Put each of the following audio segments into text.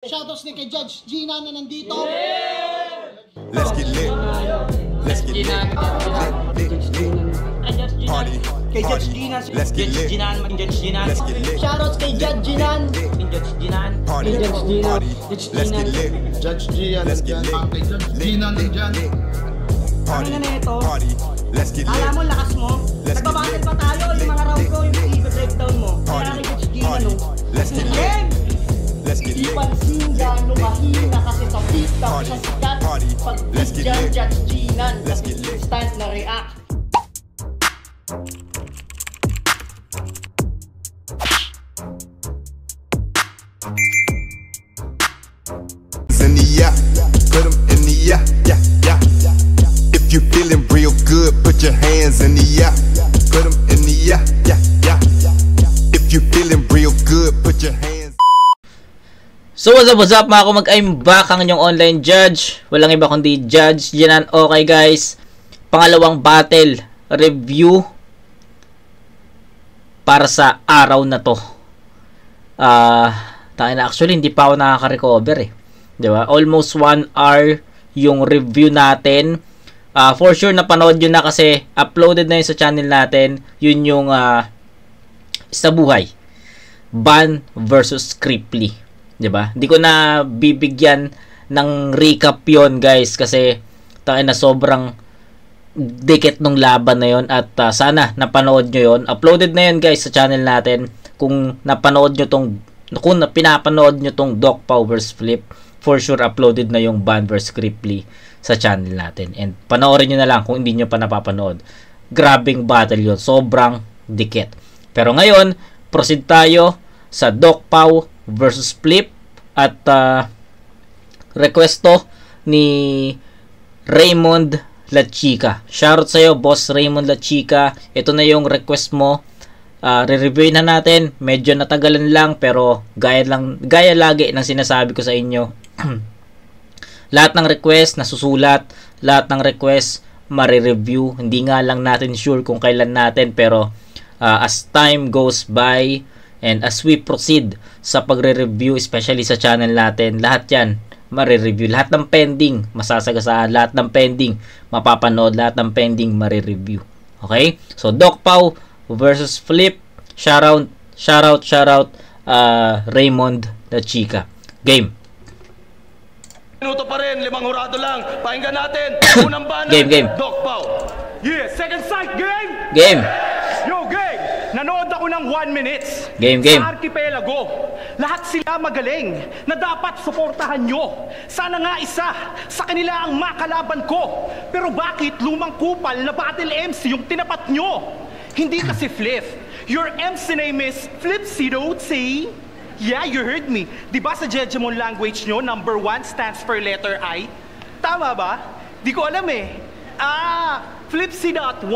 Shoutouts ni kay Judge Gina na nandito. Let's get lit. Let's get lit. Party. Kay Judge Gina. Let's get lit. Let's get lit. Shoutouts kay Judge Gina. Party. Party. Let's get lit. Judge Gian. Let's get lit. Kay Judge Gina nandyan. Party. Ano na ito? Party. Let's get lit. Alam mo, lakas mo. Let's get Nagbabattle lit. pa tayo. Yung mga round ko, yung i-breakdown mo. Kaya Party. kay Judge Gina, Party. no? Let's get lit. Let's get Di lit. pansin gano'ng mahina kasi sa pista Party. siya sikat. Party. Pag Let's get dyan, lit. Judge Gina. Let's get lit. Instant na react. In the yeah, put 'em in the yeah, yeah, yeah. If you feeling real good, put your hands in the yeah, put 'em in the yeah, yeah, yeah. If you feeling real good, put your hands. So what's up mga kumag, I'm back ang inyong online judge. Walang iba kundi Judge Ginan. Okay guys, pangalawang battle review para sa araw na to. Actually hindi pa ako nakaka-recover eh. Diba? Almost 1 hour yung review natin. For sure napanood yun na kasi uploaded na yun sa channel natin. Yun yung sa buhay. Ban versus Scriptly. Diba? Hindi ko na bibigyan ng recap yon guys kasi na sobrang dikit nung laban na yon at sana napanood nyo yon. Uploaded na yon guys sa channel natin. Kung napanood nyo kung pinapanood nyo tong Doc Powers Flip, for sure uploaded na yung Ban vs Scriptly sa channel natin. And panoorin nyo na lang kung hindi nyo pa napapanood. Grabing battle yon, sobrang dikit. Pero ngayon, proceed tayo sa Doc Pow versus Flip at request to ni Raymond La Chica. Shoutout sa'yo, Boss Raymond La Chica. Ito na yung request mo. Re-review na natin. Medyo natagalan lang pero gaya lagi ng sinasabi ko sa inyo. Lahat ng request nasusulat, lahat ng request mare-review. Hindi nga lang natin sure kung kailan natin pero as time goes by and as we proceed sa pagre-review, especially sa channel natin, lahat yan mare-review. Lahat ng pending masasagasaan, lahat ng pending mapapanood, lahat ng pending mare-review. Okay? So Doc Pow versus Flip. Shoutout Raymond La Chica. Game. Minuto pa rin, 5 hurado lang. Pakinggan natin. Unang banat. Game. Doc Pow. Yeah, second sight, game. Game. Yo, game. Nanood ako ng 1 minutes. Game. Sa Archipelago. Lahat sila magaling na dapat suportahan nyo. Sana nga isa sa kanila ang makalaban ko. Pero bakit lumang kupal na battle MC yung tinapat nyo? Hindi kasi Flip. Your MC name is Flipsidotsy. Yeah, you heard me. Diba sa Jejemon language nyo, number 1 stands for letter I? Tama ba? Di ko alam eh. Flipsy.1.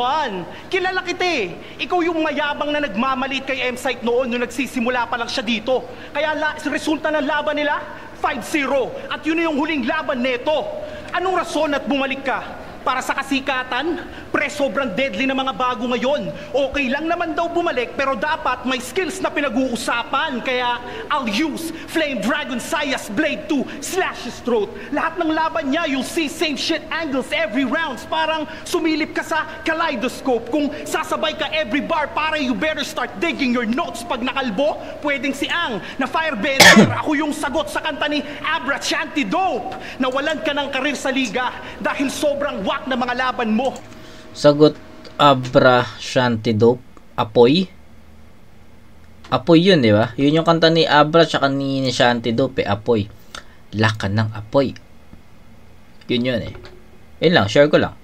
Kilala kita eh. Ikaw yung mayabang na nagmamalit kay M-Site noon nung nagsisimula pa lang siya dito. Kaya resulta ng laban nila, 5-0. At yun na yung huling laban neto. Anong rason at bumalik ka? Para sa kasikatan? Pre, sobrang deadly na mga bago ngayon. Okay lang naman daw bumalik, pero dapat may skills na pinag-uusapan. Kaya I'll use Flame Dragon Sayas Blade 2 slash his throat. Lahat ng laban niya, you'll see same shit angles every rounds. Parang sumilip ka sa kaleidoscope. Kung sasabay ka every bar, para you better start digging your notes. Pag nakalbo, pwedeng si Ang na firebender. Ako yung sagot sa kanta ni Abra Chantidope. Nawalan ka ng karir sa liga dahil sobrang na mga laban mo. Sagot Abra Shantidope. Apoy yun, di ba? Yun yung kanta ni Abra tsaka ni Shantidope, Apoy. Lakan ng apoy. Yun eh. Yun lang, share ko lang.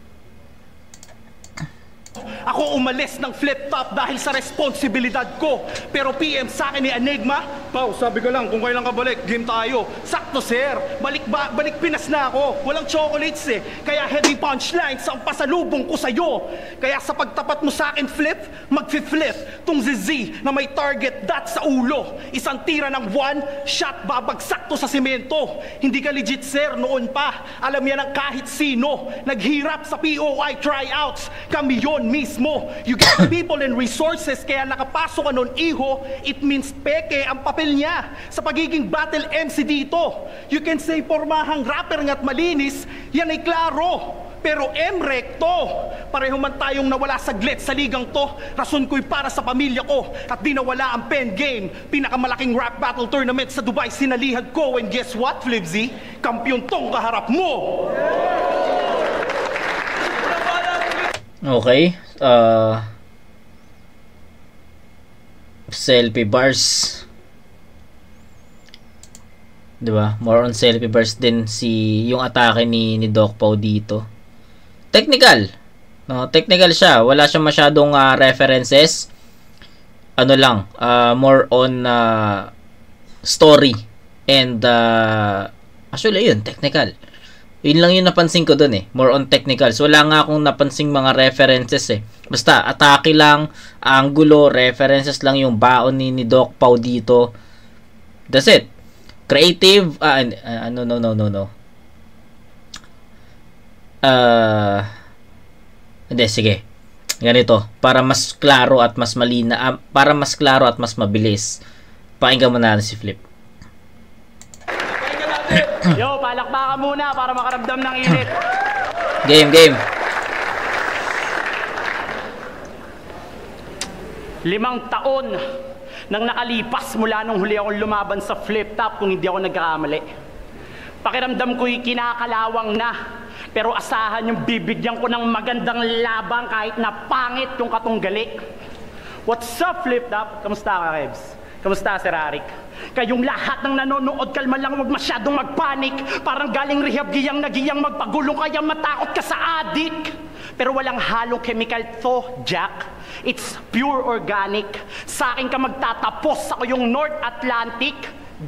Ako umalis ng flip-top dahil sa responsibilidad ko. Pero PM sa akin ni Enigma, Pao, sabi ko lang, kung kailan ka balik, game tayo. Sakto, sir. Balik Pinas na ako. Walang chocolates eh. Kaya heavy punchlines ang pasalubong ko sa'yo. Kaya sa pagtapat mo sa akin, Flip, mag-flip tong ZZ na may target dot sa ulo. Isang tira ng 1 shot, babagsak to sa simento. Hindi ka legit, sir, noon pa. Alam yan ng kahit sino. Naghirap sa POI tryouts. Kami yon mismo. You get people and resources, kaya nakapasok ka nun, iho, it means peke ang papel papel niya sa pagiging battle MC dito. You can say pormahang rapper nga't malinis, yan ay klaro. Pero M-Recto, pareho man tayong nawala saglit sa ligang to. Rason ko'y para sa pamilya ko at di nawala ang pen game. Pinakamalaking rap battle tournament sa Dubai sinalihan ko. And guess what, Flipsy? Kampiyon tong kaharap mo! Okay. Selfie bars. Diba? More on selfie bars din yung atake ni Doc Pau dito. Technical. No, technical siya. Wala siyang masyadong references. Ano lang, more on story and actually yun, technical. Yun lang yung napansin ko dun eh. More on technical. So wala nga akong napansing mga references eh. Basta atake lang, angulo, references lang yung baon ni Doc Pau dito. That's it. Creative, no. Hindi, sige. Ganito, para mas klaro at mas malina, para mas klaro at mas mabilis. Pakinggan mo natin si Flip. Yo, palakpakan muna para makaramdam ng init. Game. 5 taon nang nakalipas mula nung huli akong lumaban sa flip top kung hindi ako nagkakamali. Pakiramdam ko'y kinakalawang na. Pero asahan yung bibigyan ko ng magandang labang kahit na pangit yung katunggali. What's up, Flip Top? Kamusta ka, Kebs? Kamusta, Sir Arik? Kayong lahat ng nanonood, kalma lang, huwag masyadong magpanik. Parang galing rehab, giyang nagiyang magpagulong, kaya matakot ka sa adik. Pero walang halong chemical to, Jack. It's pure organic. Sa akin ka magtatapos, ako yung North Atlantic.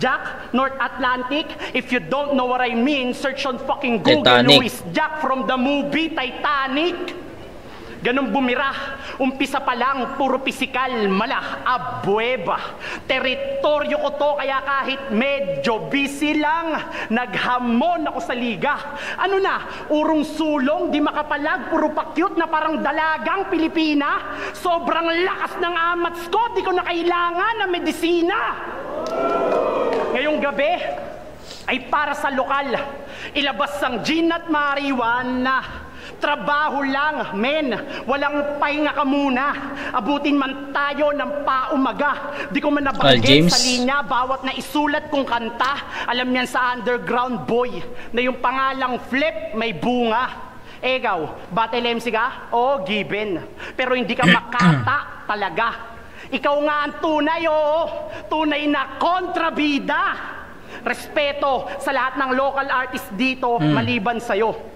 Jack, North Atlantic. If you don't know what I mean, search on fucking Google. Titanic. Who is Jack from the movie Titanic? Ganun bumira. Umpisa pa lang, puro pisikal, mala, abueva. Teritoryo ko to, kaya kahit medyo busy lang, naghamon ako sa liga. Ano na, urong sulong, di makapalag, puro pa-cute na parang dalagang Pilipina. Sobrang lakas ng amats ko, di ko na kailangan ng medisina. Ngayong gabi ay para sa lokal. Ilabas ang gin at marijuana. Trabaho lang, men. Walang pahinga ka muna. Abutin man tayo ng paumaga. Di ko man nabanggit sa linya bawat na isulat kong kanta. Alam niyan sa underground boy na yung pangalang Flip may bunga. Ikaw, battle MC ka? Oo, given. Pero hindi ka makata talaga. Ikaw nga ang tunay, oo. Tunay na kontrabida. Respeto sa lahat ng local artist dito, maliban sa'yo.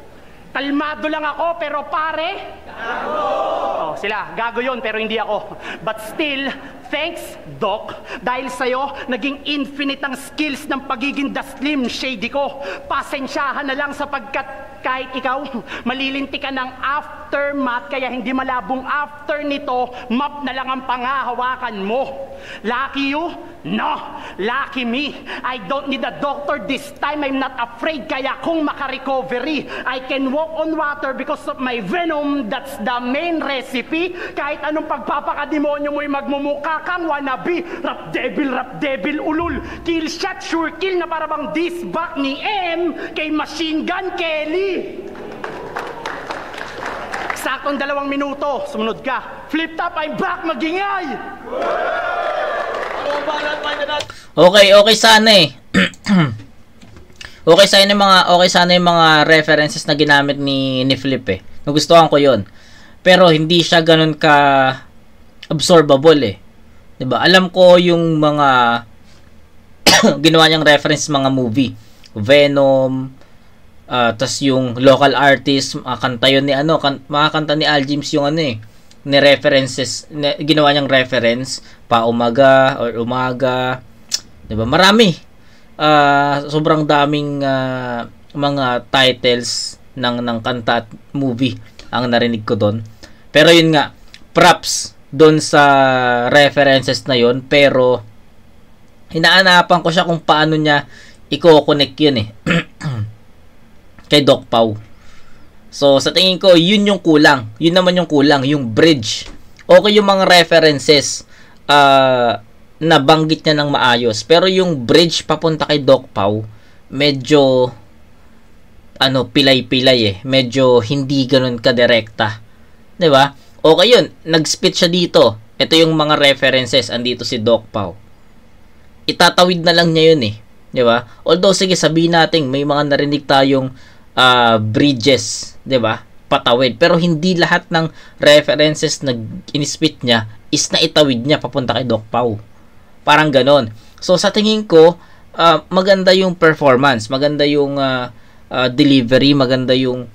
Kalmado lang ako, pero pare... Gago! Oh, sila, gago yun, pero hindi ako. But still, thanks, Doc. Dahil sa'yo, naging infinite ang skills ng pagiging the slim shady ko. Pasensyahan na lang sapagkat kahit ikaw, malilinti ka ng aftermath, kaya hindi malabong after nito, map na lang ang pangahawakan mo. Lucky you? No. Lucky me. I don't need a doctor this time. I'm not afraid, kaya kung makarecovery, I can walk on water because of my venom. That's the main recipe. Kahit anong pagpapakademonyo mo'y magmumukha kang wannabe. Rap devil, ulul. Kill shot, sure kill na parabang disback ni M kay Machine Gun Kelly. Saktong 2 minuto, sumunod ka. Flip Top, I'm back, magingay! Okay sana eh. Okay sana yung mga references na ginamit ni Flip eh. Nagustuhan ko 'yon. Pero hindi siya ganun ka absorbable eh. 'Di ba? Alam ko yung mga ginawa niyang reference mga movie. Venom, tas yung local artist, kanta yun ni mga kanta ni Al James yung ni references, ginawa niyang reference, paumaga or umaga. 'Di ba? Marami. Sobrang daming mga titles ng kanta at movie ang narinig ko doon. Pero yun nga, props doon sa references na yun, pero hinaanapan ko siya kung paano niya i-connect yun eh kay Doc Pau. So sa tingin ko yun yung kulang. Yun naman yung kulang, yung bridge. Okay yung mga references, nabanggit niya ng maayos. Pero yung bridge papunta kay Doc Pau, medyo pilay-pilay eh. Medyo hindi ganun kadirekta. 'Di ba? Okay yun, nag-spit siya dito. Ito yung mga references, andito si Doc Pau. Itatawid na lang niya yun eh. 'Di ba? Although sige, sabihin natin may mga narinig tayong bridges, 'di ba? Patawid. Pero hindi lahat ng references na in-spit niya is na itawid niya papunta kay Doc Pau. Parang ganon. So sa tingin ko, maganda yung performance, maganda yung delivery, maganda yung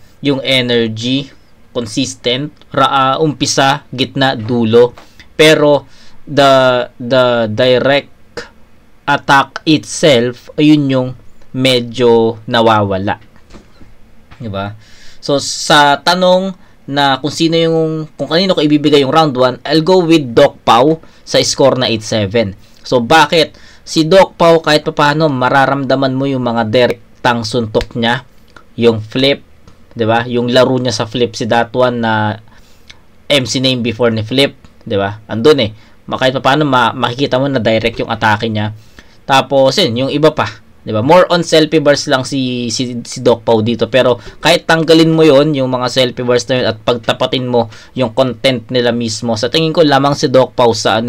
energy, consistent, umpisa, gitna, dulo. Pero the direct attack itself, ayun yung medyo nawawala. 'Di ba? So sa tanong na kung kanino ko ibibigay yung round 1, I'll go with Doc Pau sa score na 8-7. So bakit? Si Doc Pau kahit papaano mararamdaman mo yung mga direktang suntok niya, yung flip, 'di ba? Yung laro niya sa flip, si that one na MC name before ni flip, 'di ba? Andun eh. Kahit paano makikita mo na direct yung atake niya. Tapos yung iba pa, 'di ba? More on selfie bars lang si Doc Pau dito, pero kahit tanggalin mo 'yon, yung mga selfie bars na yun, at pagtapatin mo yung content nila mismo, sa tingin ko lamang si Doc Pau sa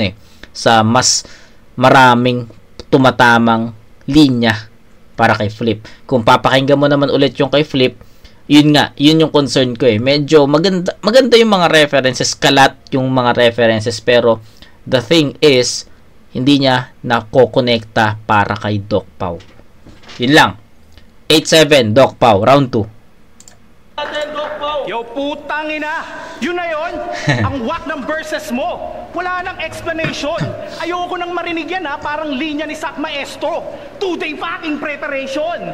sa mas maraming tumatamang linya para kay Flip. Kung papakinggan mo naman ulit yung kay Flip, yun yung concern ko eh. Medyo maganda yung mga references, kalat yung mga references, pero the thing is, hindi niya nakokonekta para kay Doc Pau. Yun lang. 8-7, Doc Pau, round 2. Yo, putang ina! Yun na yun! Ang wak ng verses mo! Wala nang explanation! Ayoko nang marinig yan ha, parang linya ni Sak Maestro! 2-day fucking preparation!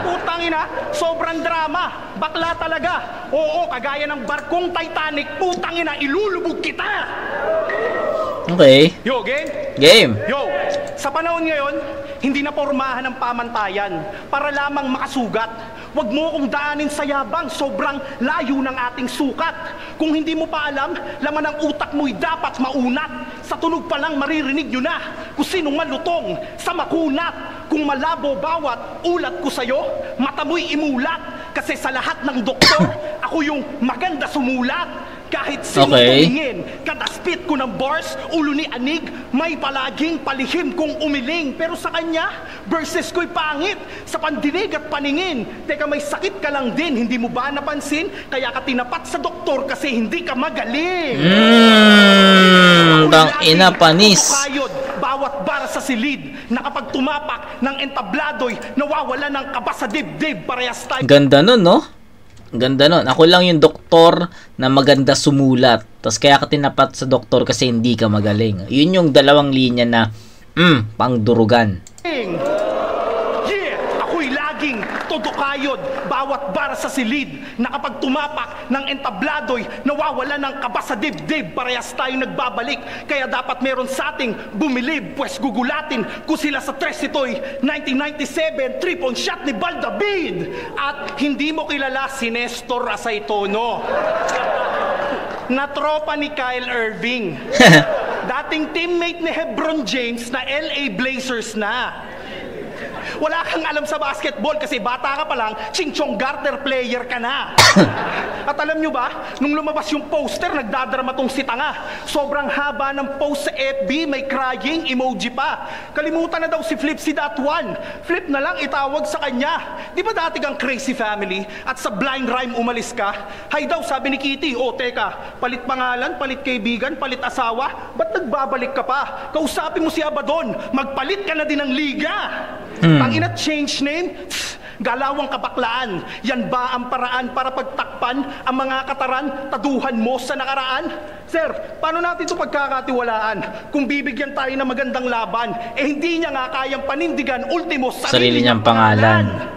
Putang ina! Sobrang drama! Bakla talaga! Oo, kagaya ng barkong Titanic, putang ina, ilulubog kita! Okay. Yo, game? Game. Yo, sa panahon ngayon, hindi na pormahan ng pamantayan para lamang makasugat. Huwag mo akong daanin sa yabang, sobrang layo ng ating sukat. Kung hindi mo pa alam, laman ng utak mo'y dapat maunat. Sa tunog pa lang maririnig nyo na kung sinong malutong sa makunat. Kung malabo bawat ulat ko sa'yo, mata mo'y imulat. Kasi sa lahat ng doktor, ako yung maganda sumulat. Kahit sino tumingin, kadaspit ko ng bars, ulo ni Anig, may palaging palihim kong umiling. Pero sa kanya, verses ko'y pangit, sa pandinig at paningin. Teka, may sakit ka lang din, hindi mo ba napansin? Kaya ka tinapat sa doktor kasi hindi ka magaling. Tang ina panis. Bawat bara sa silid, nakapag tumapak ng entablado'y nawawala ng kaba sa dibdib. Parehas tayo. Ganda nun, no? Ganda nun. Ako lang yung doktor na maganda sumulat. Tapos kaya ka tinapat sa doktor kasi hindi ka magaling. Yun yung dalawang linya na pangdurugan. Yeah! Ako'y laging todokayod. Bawat bara sa silid, nakapag tumapak ng entablado'y nawawala ng kaba sa dibdib. Parehas tayong nagbabalik. Kaya dapat meron sa ating bumilib. Pwes gugulatin kung sila sa tres ito'y 1997 3-point shot ni Baldavid. At hindi mo kilala si Nestor Asaytono, na tropa ni Kyle Irving. Dating teammate ni Hebron James na LA Blazers na. Wala kang alam sa basketball kasi bata ka pa lang, ching-chong garter player ka na. At alam nyo ba, nung lumabas yung poster, nagdadrama tong si Tanga. Sobrang haba ng post sa FB, may crying emoji pa. Kalimutan na daw si Flip si that one. Flip na lang itawag sa kanya. Di ba dati kang crazy family at sa blind rhyme umalis ka? Hay daw, sabi ni Kitty, teka, palit pangalan, palit kaibigan, palit asawa, ba't nagbabalik ka pa? Kausapin mo si Abaddon, magpalit ka na din ng liga. Ang ina change name? Galawang kabaklaan. Yan ba ang paraan para pagtakpan ang mga kataran, taduhan mo sa nakaraan? Sir, paano natin ito pagkakatiwalaan? Kung bibigyan tayo ng magandang laban, hindi niya nga kayang panindigan ultimo sarili niyang pangalan.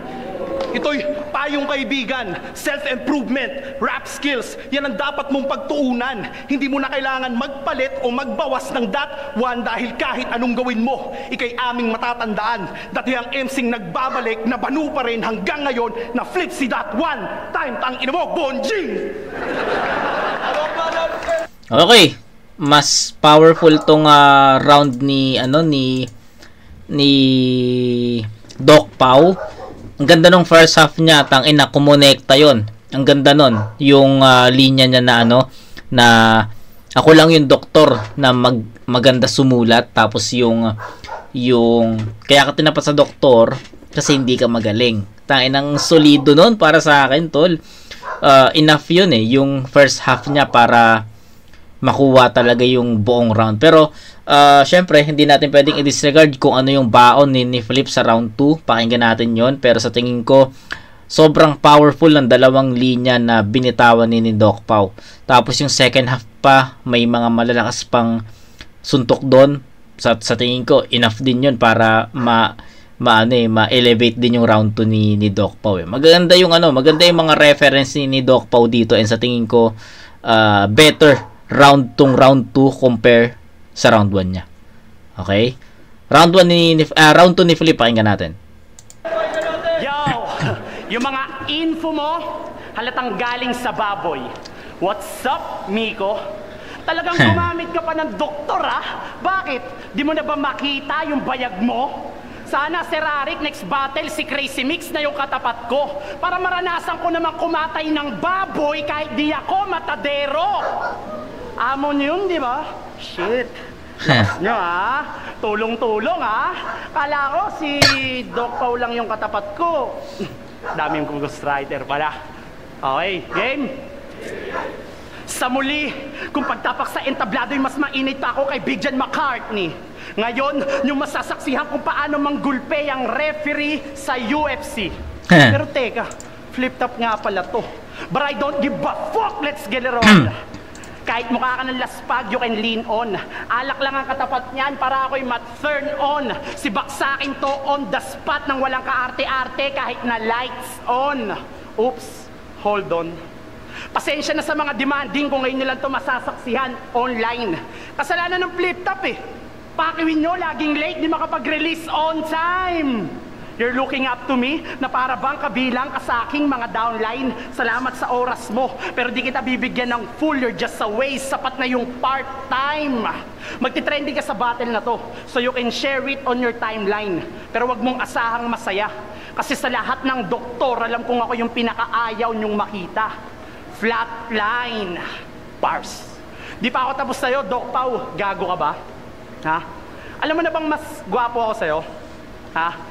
Ito'y payong kaibigan, self-improvement, rap skills, yan ang dapat mong pagtuunan. Hindi mo na kailangan magpalit o magbawas ng that one dahil kahit anong gawin mo, ikay aming matatandaan. Dati ang MC'ng nagbabalik na banu pa rin hanggang ngayon na flip si that one. Time tang ina mo, Bonjing! Okay. mas powerful tong round ni ni Doc Pau. Ang ganda nung first half niya, tangina kumonekta 'yon. Ang ganda nun, yung linya niya na na ako lang yung doktor na maganda sumulat, tapos yung kaya ka tinapat sa doktor kasi hindi ka magaling. Tanginang solido nun para sa akin, tol. Enough yun yung first half niya para makuha talaga yung buong round. Pero syempre hindi natin pwedeng i-disregard kung ano yung baon ni Flip sa round 2. Pakinggan natin yon. Pero sa tingin ko sobrang powerful ng dalawang linya na binitawan ni Doc Pau. Tapos yung second half pa may mga malalakas pang suntok doon. Sa tingin ko enough din yun para ma-elevate din yung round 2 ni Doc Pau. Maganda yung mga reference ni Doc Pau dito, and sa tingin ko better round 2 compare sa round 1 niya. Okay? Round 2 ni Flip, pakinggan natin. Yo, yung mga info mo halatang galing sa baboy. What's up, Miko? Talagang gumamit ka pa ng doktor, Bakit? Di mo na ba makita yung bayag mo? Sana, Sir Arik, next battle si Crazy Mix na yung katapat ko para maranasan ko naman kumatay ng baboy kahit di ako matadero. Amo nyo yun, di ba? Shit. Nyo, Tulong-tulong, Kala ko si Doc Pau lang yung katapat ko. Daming kong ghostwriter pala. Okay, game? Sa muli, kung pagtapak sa entablado'y mas mainit pa ako kay Big John McCartney. Ngayon, yung masasaksihan kung paano manggulpe ang referee sa UFC. Pero teka, flip-top nga pala to. But I don't give a fuck, let's get it on. Kahit mukha ka ng laspag, you can lean on. Alak lang ang katapat niyan para ako'y ma-turn on. Si Baksakin to on the spot nang walang kaarte-arte kahit na lights on. Oops, hold on. Pasensya na sa mga demanding kung ngayon nilang to masasaksihan online. Kasalanan ng flip-top Pakiwin nyo, laging late, di makapag-release on time. You're looking up to me na para bang kabilang ka sa aking mga downline. Salamat sa oras mo, pero di kita bibigyan ng full, you're just a waste. Sapat na yung part-time. Magti-trending ka sa battle na to, so you can share it on your timeline. Pero wag mong asahang masaya, kasi sa lahat ng doktor, alam kong ako yung pinakaayaw nyong makita. Flatline. Bars. Di pa ako tapos sa'yo, Doc Pau. Gago ka ba? Alam mo na bang mas gwapo ako sa'yo?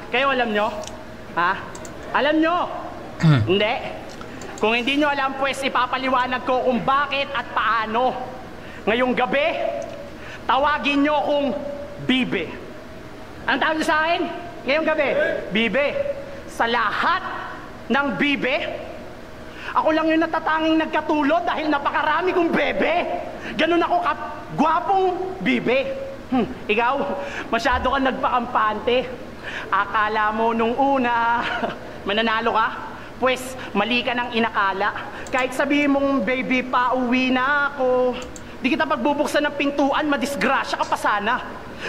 Kayo alam nyo? Alam nyo? Hindi. Kung hindi nyo alam, pues ipapaliwanag ko kung bakit at paano. Ngayong gabi, tawagin nyo kong Bibe. Anong tawag nyo sa akin? Ngayong gabi, Bibe. Sa lahat ng Bibe, ako lang yung natatanging nagkatulad dahil napakarami kong bebe. Ganun ako gwapong Bibe. Ikaw, masyado ka nagpakampante. Akala mo nung una, mananalo ka? Pues, mali ka ng inakala. Kahit sabihin mong, baby, pauwi na ako, di kita pagbubuksan ng pintuan, madisgrasya ka pa sana.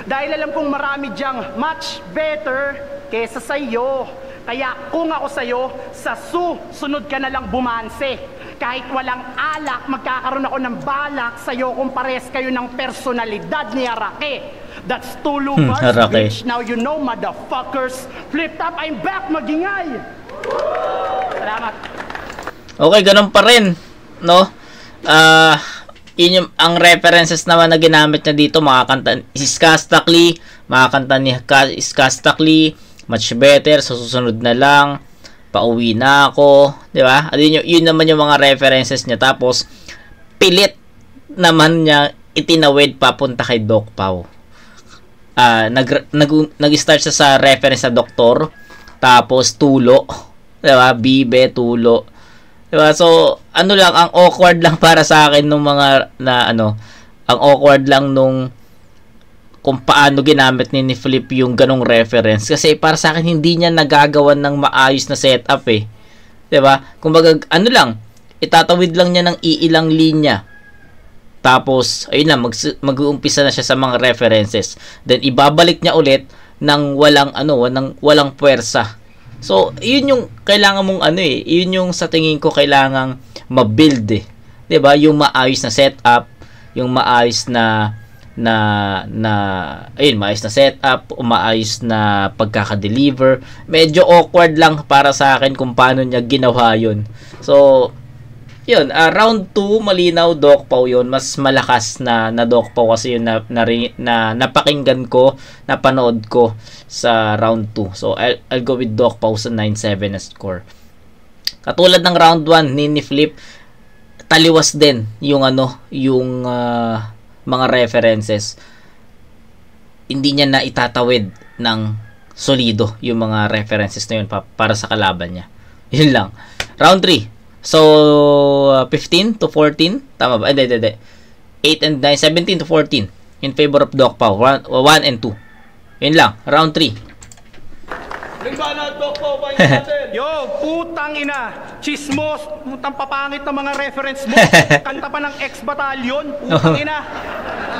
Dahil alam kong marami diyang much better kesa sa'yo. Kaya kung ako sa'yo, sa susunod ka na lang bumanse. Kahit walang alak, magkakaroon ako ng balak sa'yo kung pares kayo ng personalidad ni Arake. That's Tulu bars, bitch. Now you know, motherfuckers. Flip-top, I'm back, magingay. Salamat. Okay, ganun pa rin, no? Ang references naman na ginamit niya dito, mga kanta si Skastakli, mga kanta ni Skastakli, much better, sa susunod na lang, pauwi na ako, di ba? Yun naman yung mga references niya. Tapos, pilit naman niya itinawid papunta kay Doc Pau. Nag-start siya sa reference sa doktor, tapos tulo, di ba? Bibe, tulo. Di ba? So, lang, ang awkward lang para sa akin nung mga ang awkward lang nung kung paano ginamit ni Flip yung ganong reference. Kasi para sa akin, hindi niya nagagawan ng maayos na setup diba? Kumbaga, lang, itatawid lang niya ng iilang linya. Tapos, ayun na, mag-uumpisa na siya sa mga references. Then, ibabalik niya ulit ng walang puwersa. So, yun yung kailangan mong yun yung sa tingin ko kailangang mabuild diba? Yung maayos na setup, yung maayos na maayos na setup, maayos na pagkaka-deliver. Medyo awkward lang para sa akin kung paano niya ginawa yun. So, yun, round 2, malinaw, Dokpaw yun. Mas malakas na Dokpaw kasi yun na napakinggan ko, napanood ko sa round 2. So, I'll go with Dokpaw sa 9-7 na score. Katulad ng round 1 ni Flip, taliwas din yung mga references. Hindi niya na itatawid ng solido yung mga references na yun para sa kalaban niya. Yun lang. Round 3. So, 15 to 14. Tama ba? Hindi. 8 and 9, 17 to 14. In favor of Dokpaw. 1 and 2. Yun lang. Round 3. Yo, putang ina. Chismos. Putang papangit na mga reference mo. Kanta pa ng ex-batalyon. Putang ina.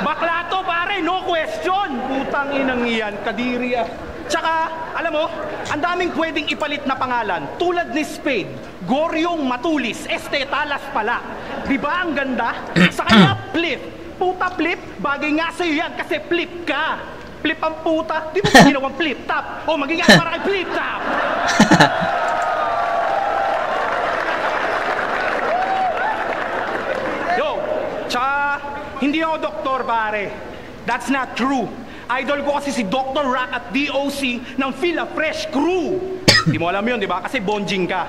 Bakla to pare, no question. Putang inang iyan. Kadiri ah. Tsaka, alam mo, ang daming pwedeng ipalit na pangalan. Tulad ni Spade, Goryong Matulis, Talas pala. Diba ang ganda? Sa kanya, Flip. Puta Flip, bagay nga sa'yo yan kasi flip ka. Flip ang puta. Di mo ba ginawang flip top? O maging para kay flip top. Yo, tsaka, hindi ako doktor pare. That's not true. Idol ko kasi si Dr. Rock at DOC ng Fila Fresh Crew. Di mo alam yun, di ba? Kasi bonjing ka.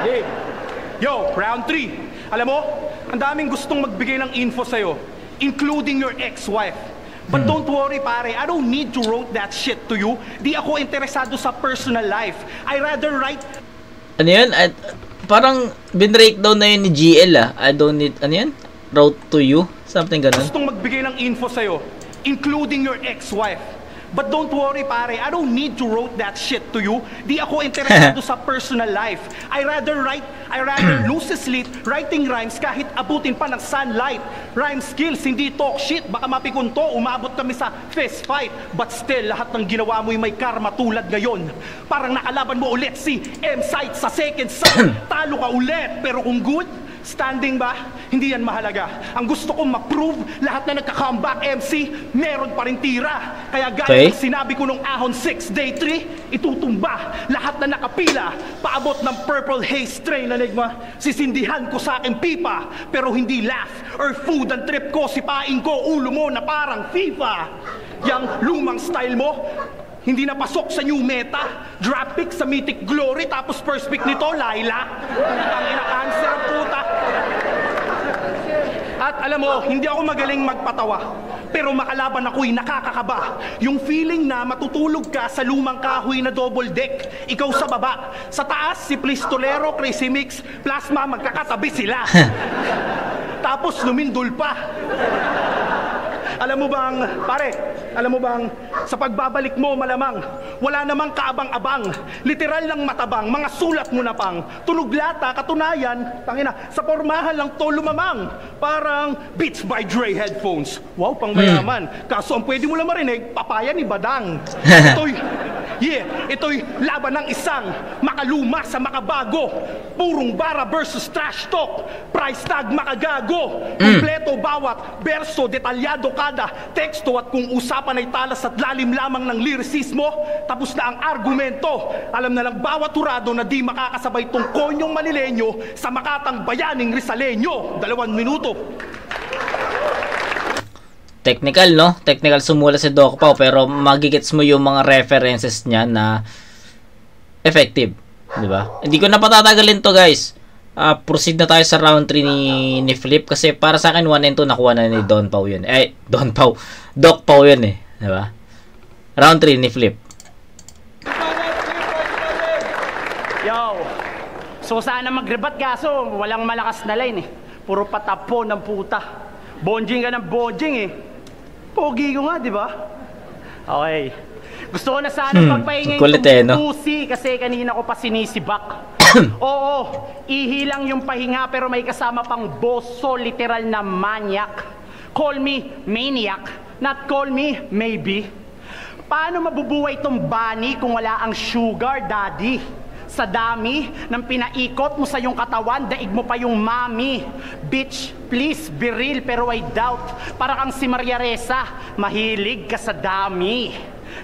Hey. Yo, round 3. Alam mo, ang daming gustong magbigay ng info sa'yo, including your ex-wife. But don't worry pare, I don't need to wrote that shit to you. Di ako interesado sa personal life. I rather write... Ano yun? Parang bin-breakdown na yun ni GL ah. I don't need... Ano yun? Wrote to you? Something ganun. Gustong magbigay ng info sa'yo, including your ex-wife. But don't worry pare, I don't need to wrote that shit to you. Di ako interesado sa personal life. I rather lose sleep writing rhymes kahit abutin pa ng sunlight. Rhyme skills, hindi talk shit. Baka mapikunto, umabot kami sa fist fight. But still, lahat ng ginawa mo'y may karma tulad ngayon. Parang nakalaban mo ulit si M-Sight sa second side. Talo ka ulit, pero kung good, standing ba? Hindi yan mahalaga. Ang gusto kong ma-prove, lahat na nagka-comeback MC, meron pa rin tira. Kaya gaya ng sinabi ko nung Ahon 6 Day 3, itutumba lahat na nakapila. Paabot ng Purple Haze Train na nigma. Sisindihan ko sa aking pipa, pero hindi laugh or food ang trip ko. Sipain ko ulo mo na parang FIFA. Yang lumang style mo, hindi na pasok sa new meta. Drop pick sa Mythic Glory, tapos first pick nito, Laila. Ang ina-cancer ang puta. At alam mo, hindi ako magaling magpatawa, pero makalaban ako'y nakakakaba. Yung feeling na matutulog ka sa lumang kahoy na double deck, ikaw sa baba. Sa taas, si Plistolero, Crazy Mix, Plasma, magkakatabi sila. Tapos lumindol pa. Alam mo bang, sa pagbabalik mo malamang, wala namang kaabang-abang, literal lang matabang, mga sulat mo na pang, tunog lata, katunayan, tangina, sa pormahan lang to lumamang, parang Beats by Dre headphones. Wow, pang mayaman. Kaso ang pwede mo lang marinig, papaya ni Badang. Ito'y laban ng isang makaluma sa makabago, purong bara versus trash talk, price tag makagago, kumpleto bawat berso, detalyado kada teksto, at kung usapan ay talas at lalim lamang ng lyricismo, tapos na ang argumento. Alam na lang bawat hurado na di makakasabay tong konyong Manileño sa makatang bayaning Rizaleño. 2 minuto. Technical, no? Technical sumula si Dokpaw, pero magigets mo yung mga references niya na effective. Diba? Hindi ko na patatagalin to, guys. Proceed na tayo sa round 3 ni Flip, kasi para sa akin 1 and 2 nakuha na ni Dokpaw yun. Dokpaw yun eh. Diba? Round 3 ni Flip. Yo, so sana mag-rebat kaso walang malakas na line eh. Puro patapo ng puta. Bonjing ka ng bonjing eh. Pogi ko nga, di ba? Okay. Gusto ko na sana pagpahingay itong pusi kasi kanina ko pa sinisibak. Oo, ihilang yung pahinga pero may kasama pang boso, literal na maniac. Call me maniac, not call me maybe. Paano mabubuhay itong bunny kung wala ang sugar daddy? Sa dami ng pinaikot mo sa iyong katawan, daig mo pa yung mami. Bitch, please be real pero I doubt. Para kang si Maria Reza, mahilig ka sa dami.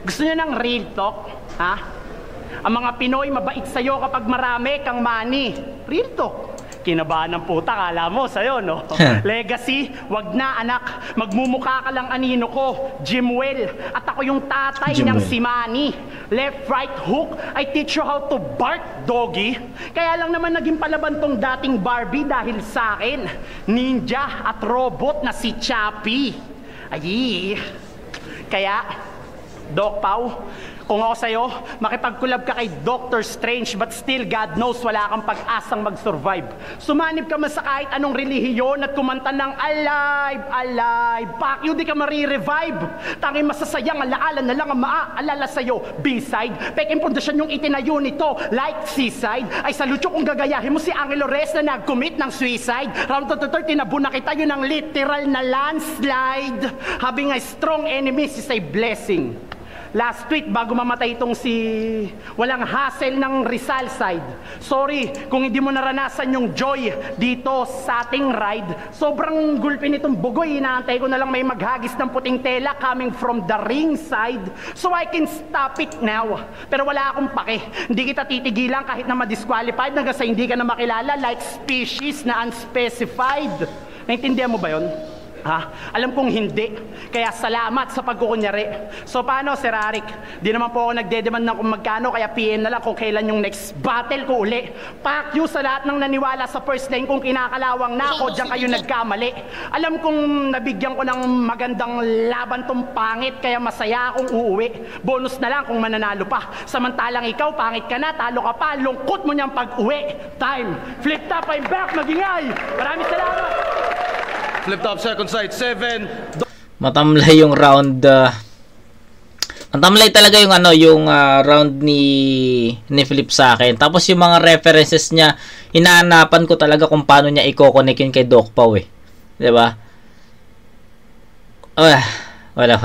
Gusto niyo ng real talk? Ha? Ang mga Pinoy mabait sa'yo kapag marami kang money. Real talk. Kinabahan ng puta, kala mo sa'yo, no? Legacy, wag na anak. Magmumukha ka lang anino ko, Jimwell. At ako yung tatay ng si Manny. Left, right, hook, I teach you how to bark, doggy. Kaya lang naman naging palaban tong dating Barbie dahil sa akin. Ninja at robot na si Chappie. Ay, kaya, Doc Pau, kung ako sa'yo, makipag-collab ka kay Doctor Strange but still, God knows, wala kang pag-asang mag-survive. Sumanib ka man sa kahit anong relihiyon at kumanta ng alive, alive. Fuck you, di ka marirevive. Tanging masasayang alaala na lang ang maaalala sa'yo. B-side, peking pundasyon yung itinayo nito. Like seaside, ay salutyo kung gagayahin mo si Angelo Reyes na nag-commit ng suicide. Round 30, tinabuna kita yun ng literal na landslide. Having a strong enemy is a blessing. Last tweet bago mamatay itong si walang hassle ng Rizal side. Sorry kung hindi mo naranasan yung joy dito sa ating ride. Sobrang gulpin itong bugoy. Inaantay ko na lang may maghagis ng puting tela coming from the ring side. So I can stop it now. Pero wala akong pake. Hindi kita titigilan kahit na ma-disqualified hanggang sa hindi ka na makilala like species na unspecified. Naintindihan mo ba yun? Ha? Alam kong hindi. Kaya salamat sa pagkukunyari. So paano, Sir Arik? Di naman po ako nagdedemand ng kung magkano, kaya PM na lang kung kailan yung next battle ko uli. Fuck you sa lahat ng naniwala sa first line kung kinakalawang na ako, diyan kayo nagkamali. Alam kong nabigyan ko ng magandang laban tong pangit, kaya masaya akong uuwi. Bonus na lang kung mananalo pa. Samantalang ikaw, pangit ka na, talo ka pa, lungkot mo niyang pag-uwi. Time. Flip top, I'm back, magingay. Maraming salamat. Flip top, second sight, 7. Matamlay yung round. Matamlay talaga yung yung round ni Flip sa akin. Tapos yung mga references niya, hinaanapan ko talaga kung paano niya i-connect yun kay Doc Pau eh. 'Di ba? Wala.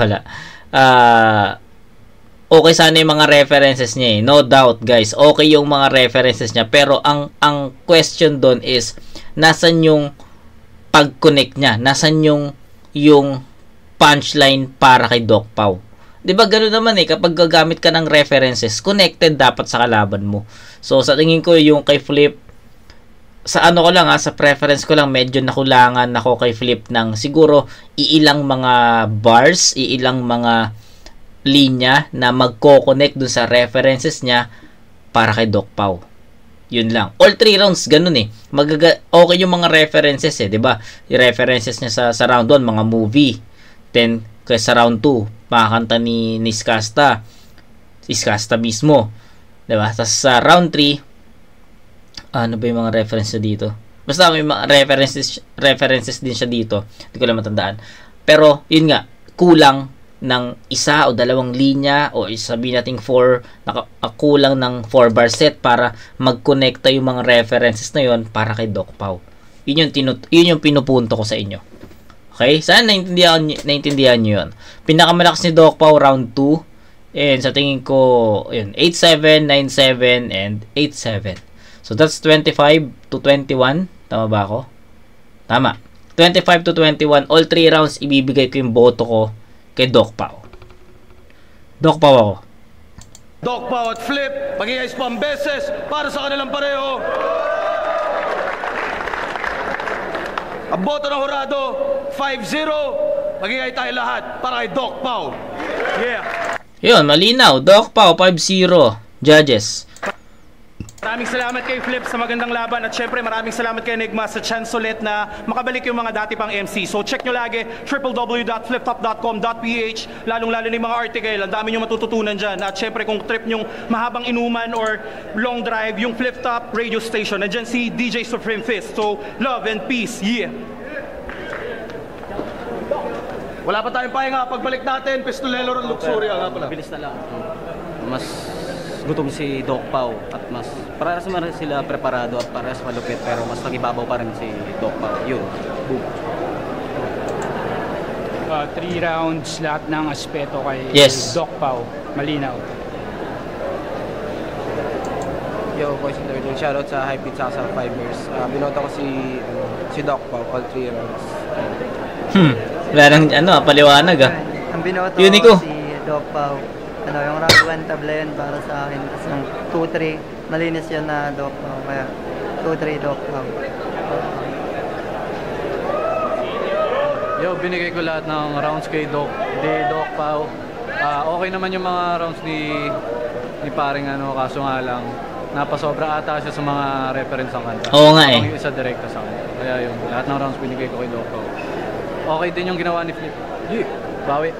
Okay sana yung mga references niya eh. No doubt, guys. Okay yung mga references niya, pero ang question doon is nasan yung pag-connect niya? Nasan yung punchline para kay Doc Pau? 'Di ba ganoon naman eh, kapag gagamit ka ng references, connected dapat sa kalaban mo. So sa tingin ko yung kay Flip, sa ko lang sa preference ko lang, medyo nakulangan ako kay Flip ng siguro iilang mga bars, iilang mga linya na magko-connect dun sa references niya para kay Doc Pau. Yun lang. All 3 rounds ganun eh. Okay yung mga references eh, 'di ba? Yung references niya sa round 1, mga movie. Then kaya sa round 2, makakanta ni Skasta. Si Skasta mismo. 'Di ba? Tapos sa round 3, ano ba yung mga references dito? Basta may mga references din siya dito. Hindi ko lang matandaan. Pero yun nga, kulang ng isa o dalawang linya o sabihin nating kulang ng 4 bar set para mag-connecta yung mga references na yon para kay Doc Pau. Yun yung pinupunto ko sa inyo. Okay? Sana naintindihan nyo yun. Pinakamalakas ni Doc Pau round 2, and sa tingin ko yun, 8-7, 9-7 and 8-7. So that's 25 to 21. Tama ba ako? Tama. 25 to 21, all 3 rounds ibibigay ko yung boto ko kay Doc Pau. Doc Pau ako. Doc Pau at Flip, mag-iayos pa ang beses para sa kanilang pareho. Ang boto ng hurado, 5-0. Mag-iay tayo lahat para kay Doc Pau. Yeah. Yun, malinaw. Doc Pau, 5-0. Judges. Maraming salamat kay Flip sa magandang laban, at syempre maraming salamat kay Enigma sa chance ulit na makabalik yung mga dati pang MC. So check nyo lagi www.fliptop.com.ph, lalong-lalo yung mga article, ang dami nyo matututunan dyan. At syempre kung trip nyong mahabang inuman or long drive, yung Flip Top radio station, nandyan si DJ Supreme Fist. So love and peace, yeah! Wala pa tayong pahinga. Pagbalik natin, Pistolero Luxuria nga pala. Bilis na lang. Mas gutom si Doc Pau at mas parehas naman sila preparado at parehas malupit, pero mas nagibabaw pa rin si Doc Pau. Yun. Boom. 3 rounds lahat ng aspeto kay Yes. Doc Pau. Malinaw. Yo, Boys in the Building. Shoutout sa High Beat sa Fibers. Binoto ko si Doc Pao, all 3 rounds. Wala nang paliwanag ah. Ang binoto Unico. ko si Doc Pao. Yung round 1 tabla yun para sa akin. Tapos yung 2-3, malinis yun na Doc Pao. Kaya 2-3 Doc Pao. Yo, binigay ko lahat ng rounds kay Doc Pao. Okay naman yung mga rounds ni paring kaso nga lang napasobra ata siya sa mga reference ng kanta. Oo nga eh. Yung isa direkta sa kanya. Kaya yun, lahat ng rounds binigay ko kay Doc Pao. Okay din yung ginawa ni Flip. Bawi.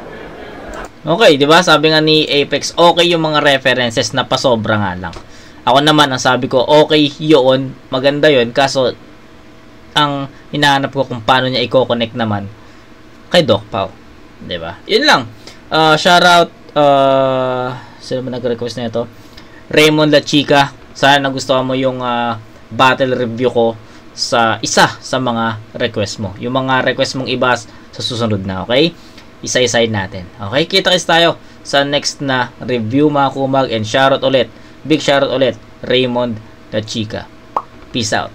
Okay, di ba? Sabi nga ni Apex, okay yung mga references na pasobra nga lang. Ako naman, ang sabi ko, okay yun, maganda yun, kaso ang hinahanap ko kung paano niya i-connect naman kay Doc Pao. Di ba? Yun lang. Shoutout, sino ba nag-request na ito? Raymond La Chica. Sana nagustuhan mo yung battle review ko sa isa sa mga request mo. Yung mga request mong iba sa susunod na, okay? Isa-isahin natin. Okay? Kita-kits tayo sa next na review mga kumag, and shoutout ulit. Big shoutout ulit, Raymond La Chica. Peace out.